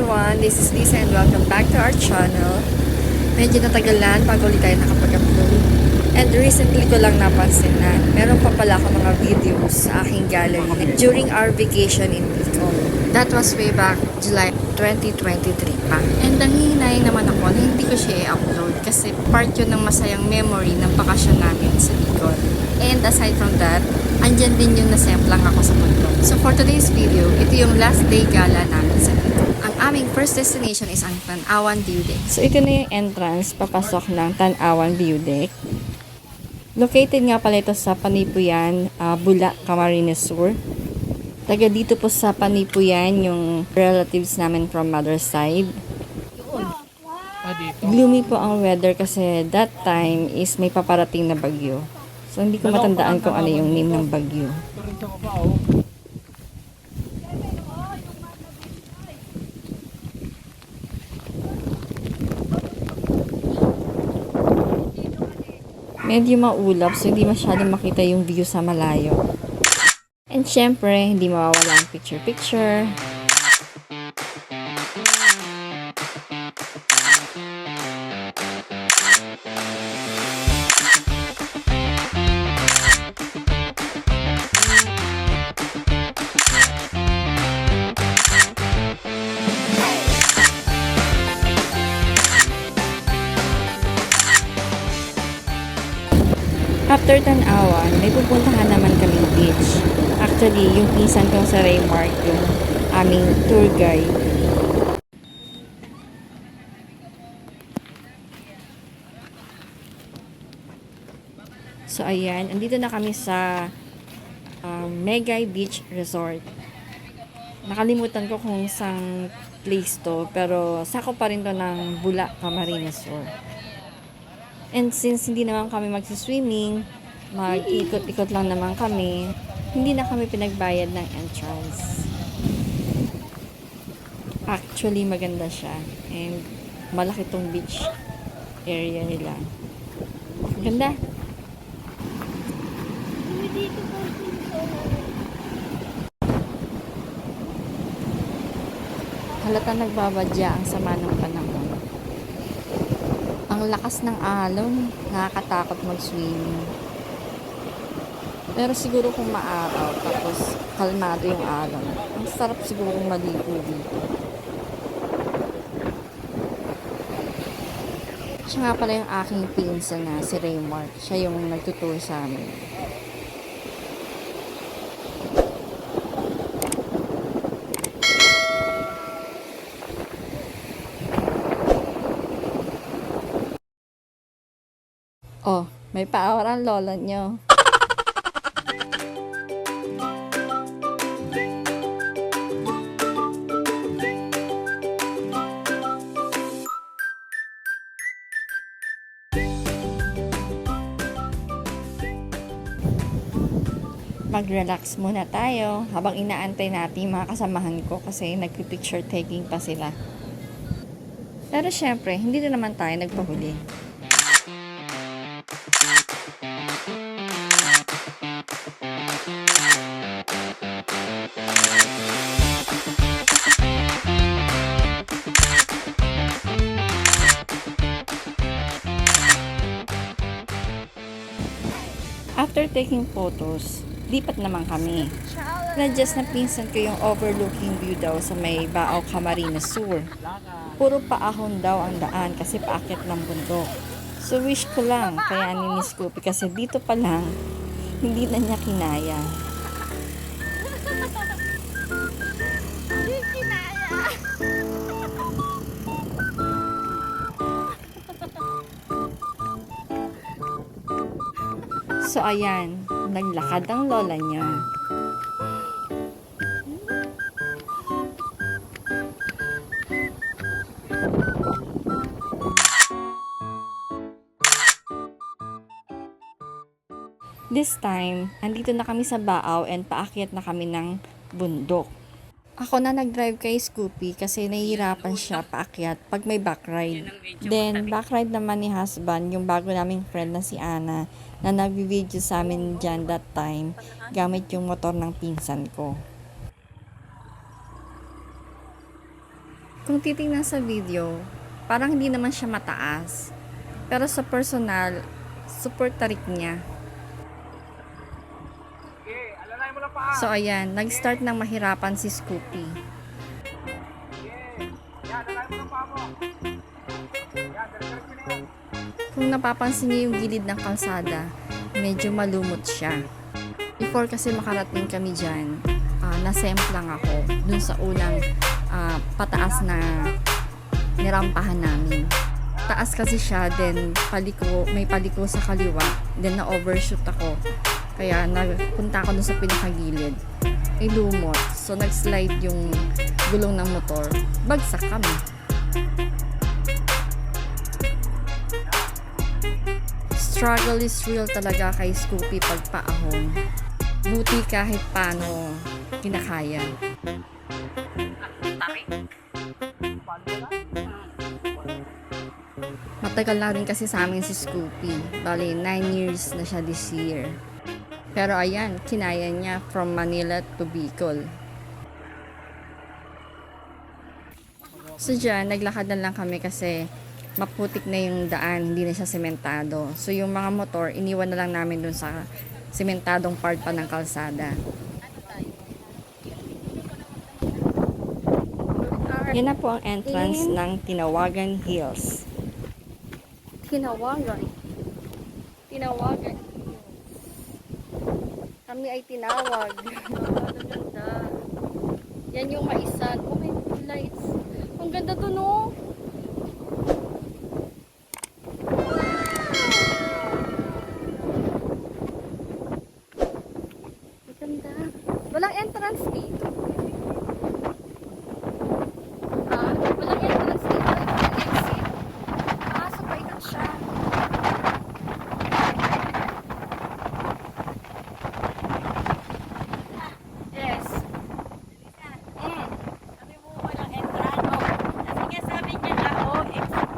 everyone, this is Lisa and welcome back to our channel. Medyo natagalan bago ulit tayo nakapag-upload. And recently ko lang napansin na meron pa pala ako mga videos sa aking gallery during our vacation in Bicol. That was way back July 2023 pa. And nangihinay naman ako na hindi ko siya i-upload kasi part yun ng masayang memory ng bakasyon namin sa Bicol. And aside from that, andyan din yung nasemplang ako sa bundok. So for today's video, ito yung last day gala namin sa Bicol. Ang aming first destination is ang Tan-Awan View Deck. So ito na yung entrance papasok ng Tan-Awan View Deck. Located nga pala ito sa Panipuyan, Bula, Camarines Sur. Taga dito po sa Panipuyan yung relatives namin from mother's side. Gloomy po ang weather kasi that time is may paparating na bagyo. So, hindi ko matandaan kung ano yung name ng bagyo. Medyo maulap, so hindi masyadong makita yung view sa malayo. And syempre, hindi mawawala ang picture-picture. After Tan-Awan, may pupuntahan naman kaming beach. Actually, yung pinsan kong sa Raymark, yung aming tour guide. So, ayan. Andito na kami sa Megay Beach Resort. Nakalimutan ko kung isang place to, pero sako pa rin to ng Bula, Camarines Sur. And since hindi naman kami magsiswimming, mag-ikot-ikot lang naman kami, hindi na kami pinagbayad ng entrance. Actually, maganda siya. And malaki tong beach area nila. Ganda. Halata nagbabadya ang sama ng panahon. Ang lakas ng alon, nakakatakot mag-swimming. Pero siguro kung maaraw, tapos kalmado yung alon, ang sarap siguro kung maligo dito. Siya nga pala yung aking pinsan na si Raymark. Siya yung nagtutour sa amin. Oh, may pa-aura ang lola nyo. Mag-relax muna tayo habang inaantay natin mga kasamahan ko kasi nagpipicture taking pa sila. Pero syempre, hindi na naman tayo nagpahuli. After taking photos, lipat naman kami. Na-just na pinsan ko yung overlooking view daw sa may Baaw, Camarines Sur. Puro paahon daw ang daan kasi paakyat ng bundok. So wish ko lang, kaya ni Miss Scoopy kasi dito pa lang, hindi na niya kinaya. So ayan, naglakad ang lola niya. This time, andito na kami sa Baaw and paakyat na kami ng bundok. Ako na nag-drive kay Scoopy kasi nahihirapan siya paakyat pag may backride. Then, backride naman ni husband, yung bago naming friend na si Ana, na nag-video sa amin dyan that time, gamit yung motor ng pinsan ko. Kung titingnan sa video, parang hindi naman siya mataas. Pero sa personal, super tarik niya. So ayan, nag-start ng mahirapan si Scoopy. Kung napapansin niyo yung gilid ng kalsada, medyo malumot siya. Before kasi makarating kami dyan, nasemplang ako dun sa unang pataas na nirampahan namin. Taas kasi siya, then may paliko sa kaliwa, then na-overshoot ako. Kaya nagpunta ako dun sa pinakagilid. Ay lumot. So nag-slide yung gulong ng motor. Bagsak kami. Struggle is real talaga kay Scoopy pag paahon. Buti kahit paano kinakaya. Matagal na rin kasi sa amin si Scoopy. Bali, 9 years na siya this year. Pero ayan, kinaya niya from Manila to Bicol. So dyan, naglakad na lang kami kasi maputik na yung daan, hindi na siya sementado. So yung mga motor, iniwan na lang namin dun sa sementadong part pa ng kalsada. Yan na po ang entrance ng Tinawagan Hills. Tinawagan. Kami ay tinawag. Ang ganda. Yan yung maisan. Oh my lights. Ang ganda to, no? Ang ganda. Walang entrance dito. Walang entrance dito. Walang exit. So paikot siya. Yes. Sabi mo walang entrance. Kasi nga sabi niya na, exit.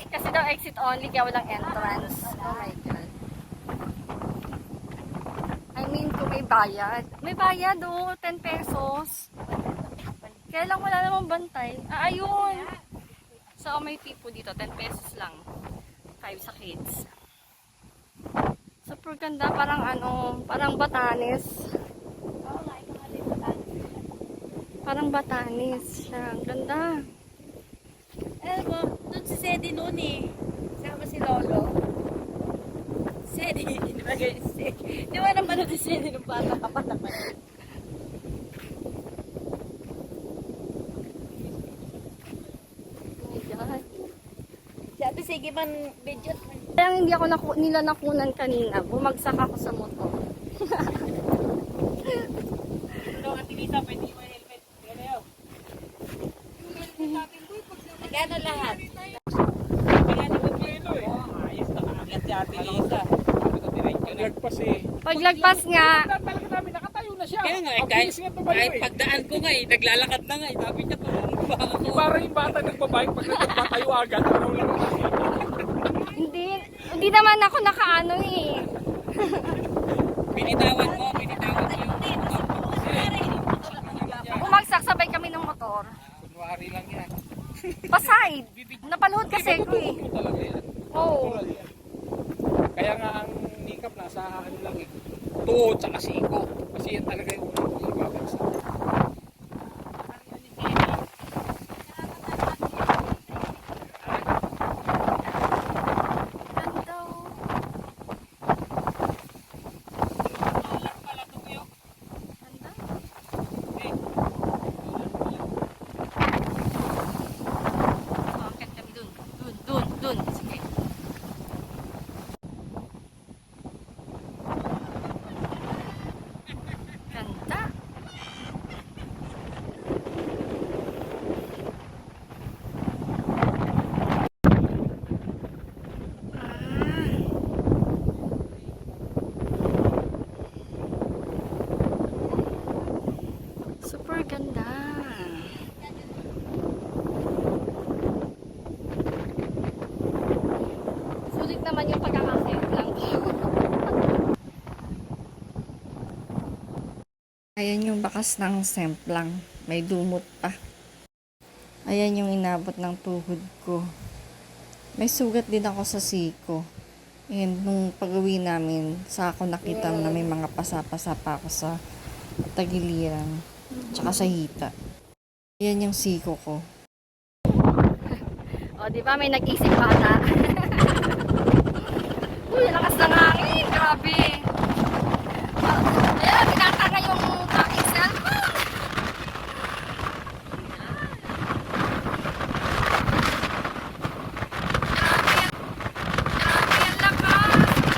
Kasi daw exit only kaya walang entrance. Oh my God. I mean, kung may bayad. May bayad 10 pesos. Kaya lang wala namang bantay. Ayun. So, may tipo dito. 10 pesos lang. 5 sa kids. Super ganda. Parang parang Batanes. Parang Batanes siya. Ang ganda. Doon si Sedi noon eh. Sama si Lolo. Sedi. Di ba guys? Di ba naman si Sedi nung bata ka pa naman? Si Ate Sige man video. Kaya hindi ako nila nakunan kanina. Bumagsak ako sa motor. Ito, Ate Lisa, pwede mo yung helmet. Nagano lahat? Ayos na kaagat si Ate Lisa. Paglagpas eh. Paglagpas nga, Talaga namin nakatayo na siya. Kaya nga, Ang kahit, bilis nga tumayo kahit eh. pagdaan ko nga naglalakad na nga sabi niya tumumba ako. Parang yung bata nagbabike pag nagpatayo agad. hindi naman ako nakaano eh. Binitawan mo yung Bumagsak sabay kami ng motor. Kunwari lang yan. Paside. Napalood kasi ko eh. Talaga yan. Oo. Natural yan. Kaya nga ang nikap nasa ano lang eh. Tuhod sa kasiko. Kasi yan talaga yung unang kong ibabagsak. Ganda oh. Ganda. Bakit kami dun. Sige. Ganda. Super ganda. Sulit naman yung pagkakasemplang ko. Ayan yung bakas ng semplang. May dumot pa. Ayan yung inabot ng tuhod ko. May sugat din ako sa siko. And nung pag-uwi namin, sa ako nakita na may mga pasa-pasa pa ako sa tagiliran. Tsaka sa hita. Ayan yung siko ko. O, di ba may nag-isip bata? Uy, lakas ng hangin. Grabe. Ayan, tinatanga yung aking cellphone. Grabe ang lakas ng hangin.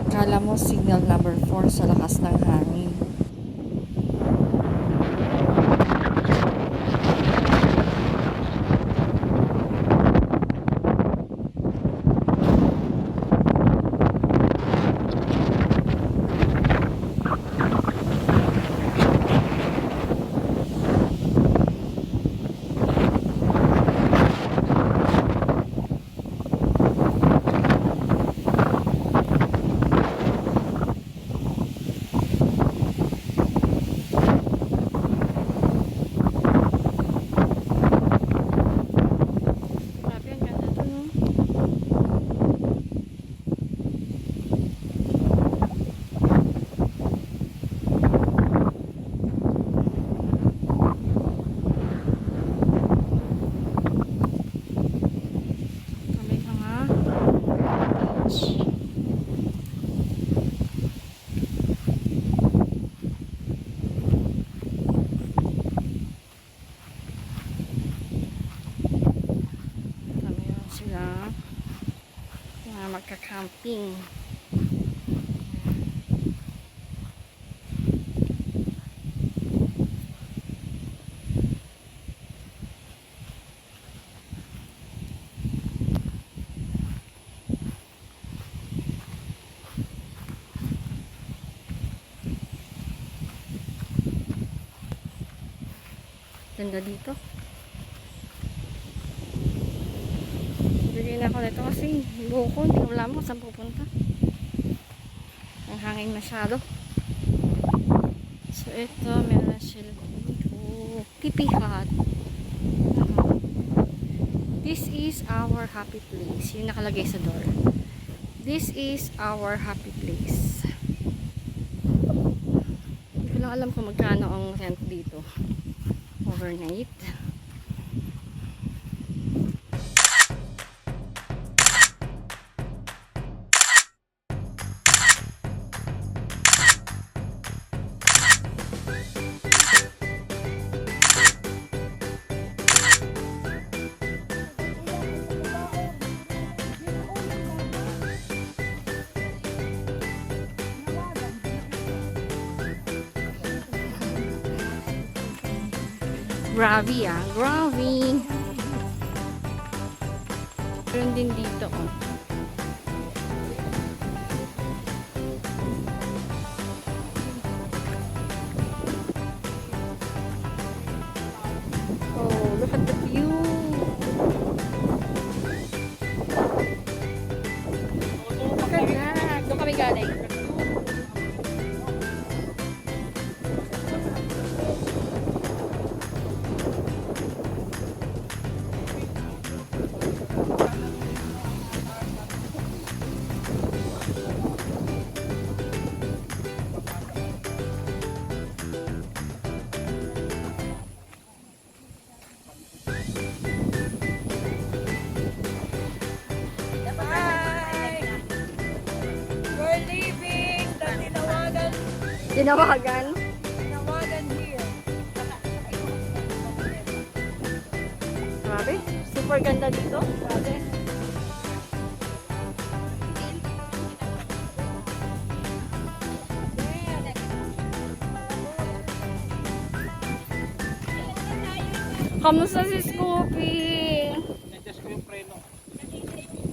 Kala mo signal number 4 sa lakas ng hangin. Grabe, ang ganda to, no? May mga beach. Kami lang sila. Mga magka-camping. Ganda dito. Bigay na ako nito kasi buko, hindi ko alam kung saan pupunta. Ang hangin masyado. So ito, meron na sila dito. Pipihat. This is our happy place. Yung nakalagay sa door. This is our happy place. Hindi ko lang alam kung magkano ang rent dito. Overnight. Grabe ah, grabe. Meron din dito oh. Oh, look at the view. Ganda. Doon kami galing. Tinawagan. Grabe. Super ganda dito. Grabe. Kamusta si Scoopy? Adjust ko yung preno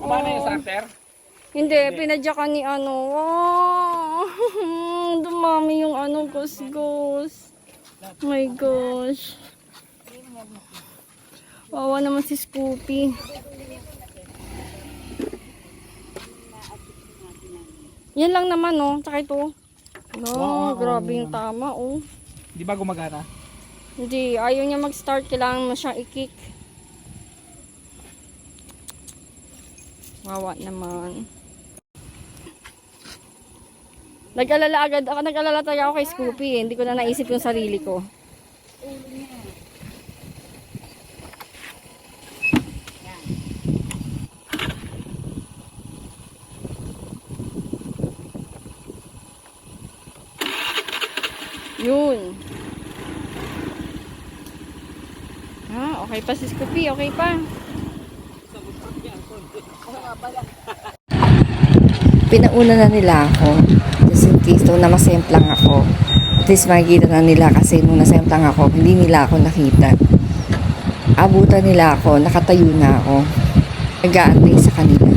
Paano yung starter? Hindi, pinadyakan ni ano. Wow! Dumami yung ano, gos-gos. Oh my gosh. Wawa naman si Scoopy. Yan lang naman, oh. Tsaka ito. No, grabe yung tama, oh. Di ba gumagana? Hindi, ayaw niya mag-start. Kailangan mo siyang i-kick. Wawa naman. Nag-alala talaga ako kay Scoopy. Hindi ko na naisip yung sarili ko. Yun. Okay pa si Scoopy. Okay pa. Pinauna na nila ako. Just in case nung namasemplang ako. At least makikita na nila kasi nung nasemplang ako, hindi nila ako nakita. Abutan nila ako. Nakatayo na ako. Nag-aantay sa kanila.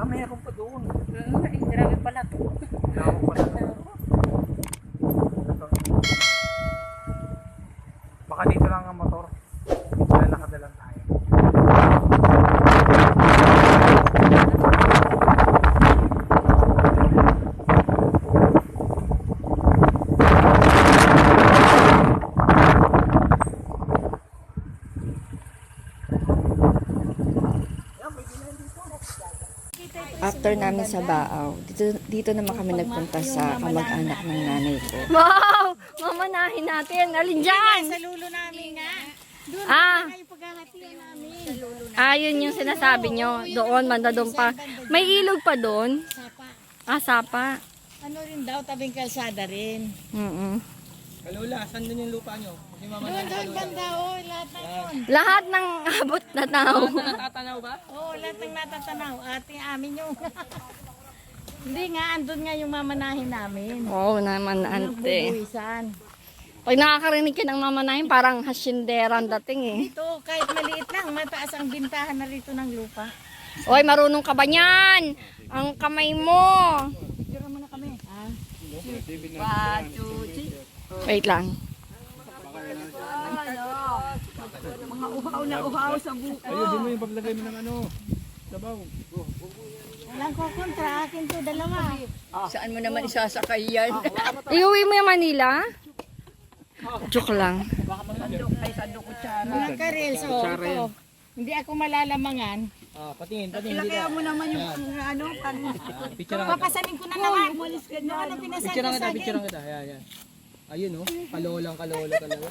Meron pa doon. Grabe pala to. Meron pa doon. Baka dito lang ang motor. Kaya nakadalan tayo. After namin sa Baaw, dito naman kami nagpunta sa kamag-anak ng nanay ko. Wow! Mamanahin natin. Alin dyan? Sa lulo namin nga. Doon Ah, ay paghahatian namin. yun yung sinasabi nyo. Doon, manda doon pa. May ilog pa doon? Sapa. Sapa. Ano rin daw, tabing kalsada rin. Kalula, saan din yung lupa nyo? Doon banda, oh, lahat na yun. Lahat ng abot na tao. Natatanaw ba? Oh, lahat ng natatanaw. Ating amin yung... Hindi nga, andun nga yung mamanahin namin. Oo naman, ante. Bubuwisan. Pag nakakarinig ka ng mamanahin, parang hasyendera ang dating eh. Dito, kahit maliit lang, mataas ang bintahan na rito ng lupa. Oy, marunong ka ba niyan? Ang kamay mo. Tira mo na kami. Ah. Wait lang. Ayun, mo yung paglagay mo ng ano. Sabaw. Walang kukontra, akin to, dalawa. Saan mo naman isasakay yan? Iuwi mo yung Manila? Joke lang. Mga karels, oh, ito. Hindi ako malalamangan. Patingin. Kaya mo naman yung ano, Picture papasanin ko na naman. Ano pinasan ko sa akin? kita. Yan. Ayun oh, kalolang talaga.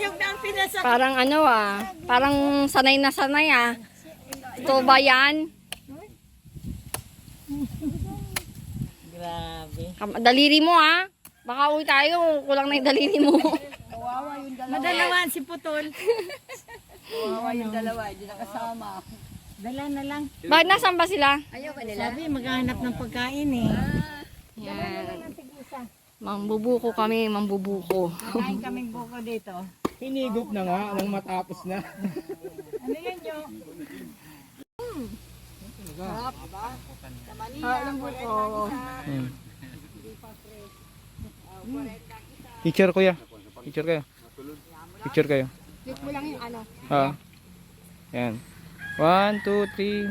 Yung ang pinasan. Parang ano parang sanay na sanay Ito ba yan? Grabe. Daliri mo Baka uwi tayo, kulang na yung daliri mo. Madalawan si Putol. Kawawa yung dalawa, hindi nakasama. Dala na lang. Bakit nasan ba sila? Ayaw ka nila? Sabi, maghahanap ng pagkain eh. Yan. Mambubuko kami, mambubuko. Kain kaming buko dito. Hinigop na nga nang matapos na. Ano yan nyo? Picture kuya. Picture kayo. Click mo lang yung ano. Yan. 1, 2, 3.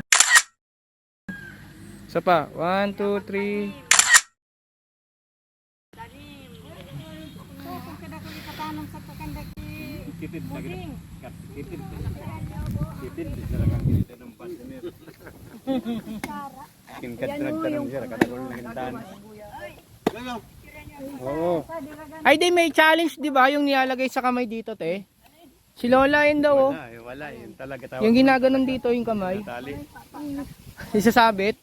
Isa pa. 1, 2, 3. Oo. Ay, di may challenge, di ba? Yung nilalagay sa kamay dito, te. Si Lola yun daw, oh. Wala, yun talaga tawag. Yung ginaganon dito yung kamay. Tali. Isasabit.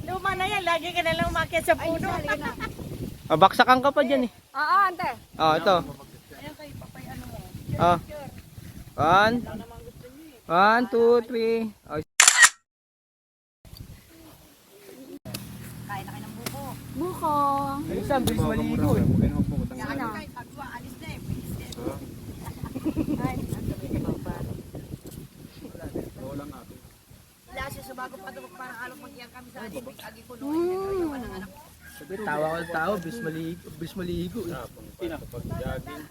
Luma na yan, lagi ka na lang umakyat sa puno. Baksakan ka pa dyan eh. Ante. Ito. 1, 2, 3. Bukong. Ay, saan? Bilis maligo eh. Ano? Tawa ko ng tao, bis maligo eh.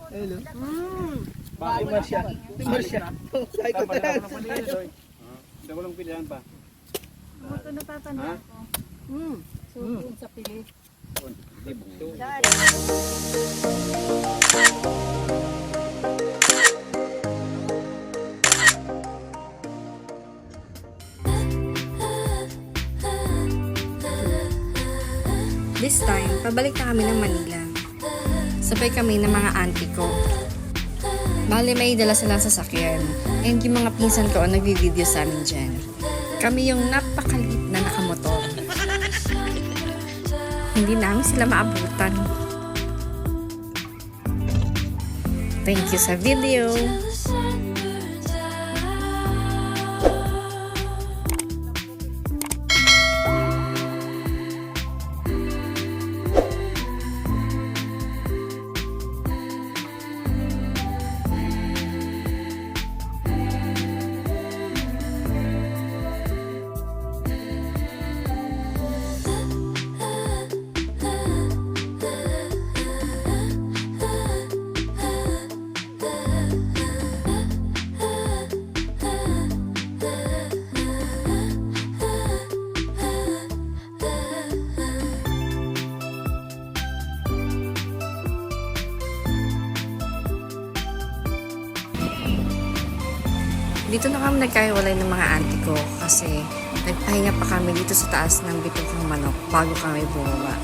Hello. Bakit Marsha? Marsha. Ay ko tayo. Hindi ko lang pilihan pa. Ito natatanda ko. Susun sa pilit. This time, pabalik na kami ng Manila. Sabay kami ng mga auntie ko. Bale, may dala silang sasakyan. And yung mga pinsan ko ang nagvi-video sa amin dyan. Kami yung napakaliit na nakamotor. Hindi namin sila maabutan. Thank you sa video. Dito na kami nagkahiwalay ng mga auntie ko kasi nagpahinga pa kami dito sa taas ng bitukhang manok bago kami bumaba.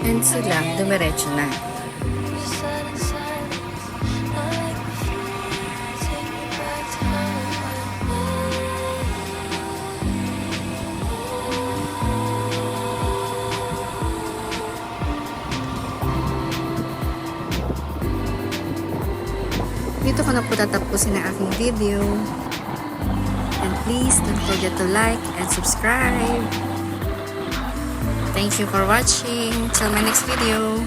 And sila, dumiretso na. Dito ko na po tatapusin ang aking video. And please don't forget to like and subscribe. Thank you for watching. Till my next video.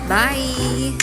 Bye!